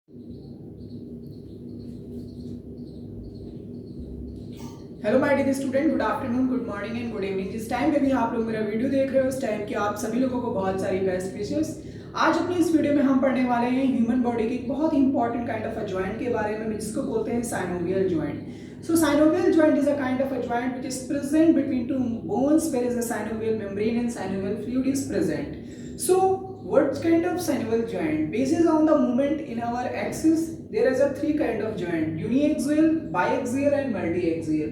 Hello my dear student, good afternoon, good morning and good evening. जिस time पे भी आप लोग मेरा वीडियो देख रहे हो उस टाइम की आप सभी लोगों को बहुत सारी बेस्ट विशेस। आज अपनी इस वीडियो में हम पढ़ने वाले हैं ह्यूमन बॉडी की बहुत important kind of a joint के बारे में जिसको बोलते हैं synovial joint. So synovial joint is a kind of a joint which is present between two bones where is a synovial membrane and synovial fluid is present. So what kind of synovial joint? Basis on the movement in our axis, there is a three kind of joint: uniaxial, biaxial and multiaxial.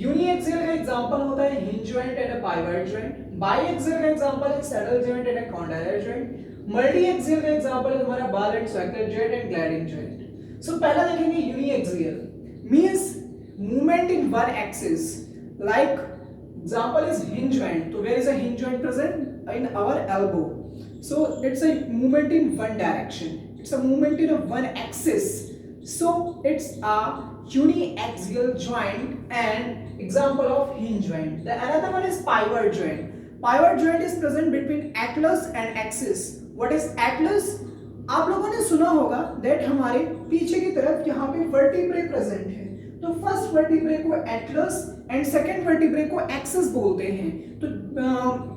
Uniaxial का example होता है hinge joint and a pivot joint. Biaxial का example है saddle joint and a condylar joint. Multiaxial का example है हमारा ball and socket joint and gliding joint. So पहला देखेंगे uniaxial means movement in one axis. Like example is hinge joint. So where is a hinge joint present? In our elbow. So it's a movement in one direction. It's a movement in a one axis. So it's a uniaxial joint and example of hinge joint. The another one is pivot joint. Pivot joint is present between atlas and axis. What is atlas? आप लोगों ने सुना होगा that हमारे पीछे की तरफ यहाँ पे वर्टिब्रे प्रेजेंट है, तो फर्स्ट वर्टिब्रे को एटलस एंड सेकंड वर्टिब्रे को एक्सिस बोलते हैं। तो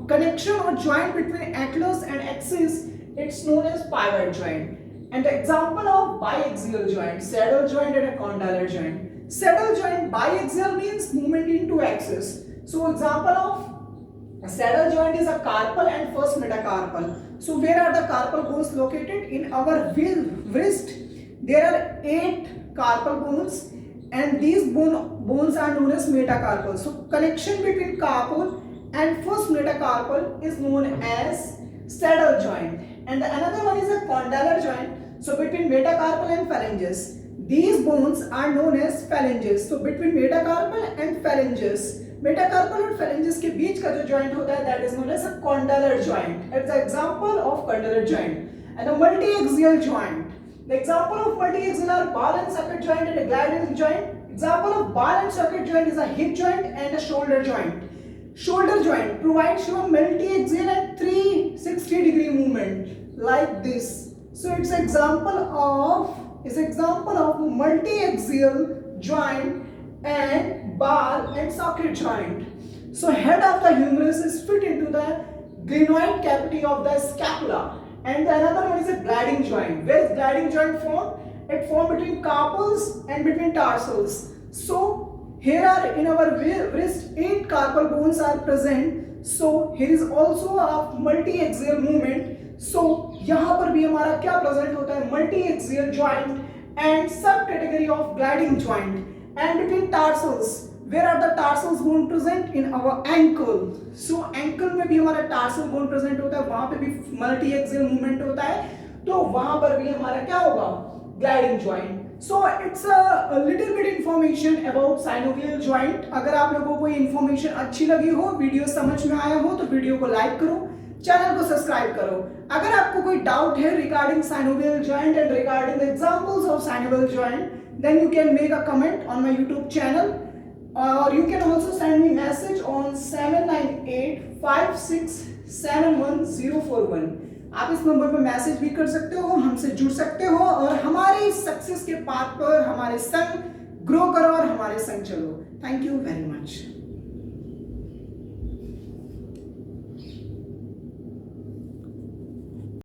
कनेक्शन और joint between atlas and axis it's known as pivot joint. And the example of biaxial joint, saddle joint and condylar joint. Saddle joint biaxial means movement in two axis. So example of saddle joint is a carpal and first metacarpal. So where are the carpal bones located? In our wrist there are 8 carpal bones and these bones are known as metacarpal. So connection between carpal and first metacarpal is known as saddle joint. And another one is a condylar joint. So between metacarpal and phalanges, these bones are known as phalanges. So between metacarpal and phalanges, metacarpal और phalanges के बीच का जो joint होता है that is known as a condylar joint. It's an example of condylar joint. And a multiaxial joint. The example of multiaxial are ball and socket joint and a gliding joint. Example of ball and socket joint is a hip joint and a shoulder joint. Shoulder joint provides you a multiaxial and 360-degree movement like this. So it's an example of multiaxial joint and ball and socket joint. So head of the humerus is fit into the glenoid cavity of the scapula. And the another one is a gliding joint. Where is gliding joint formed? It formed between carpals and between tarsals. So here are in our wrist 8 carpal bones are present. So here is also a multiaxial movement. So यहाँ पर भी हमारा क्या present होता है? Multiaxial joint and subcategory of gliding joint. And between tarsals, where are the tarsals bone present? In our ankle. So ankle में भी हमारा tarsal bone present होता है, वहां पे भी multiaxial movement होता है, तो वहां पर भी हमारा क्या होगा? Gliding joint. So it's a little bit information about synovial joint. अगर आप लोगों को ये information अच्छी लगी हो, वीडियो समझ में आया हो, तो वीडियो को लाइक करो, चैनल को सब्सक्राइब करो। अगर आपको कोई डाउट है regarding synovial joint and regarding the examples of synovial joint, then you can make a comment on my YouTube channel, or you can also send me message on 7985671041. आप इस number पर message भी कर सकते हो, हमसे जुड़ सकते हो और हमारे सक्सेस के पाथ पर हमारे संग ग्रो करो और हमारे संग चलो। Thank you very much.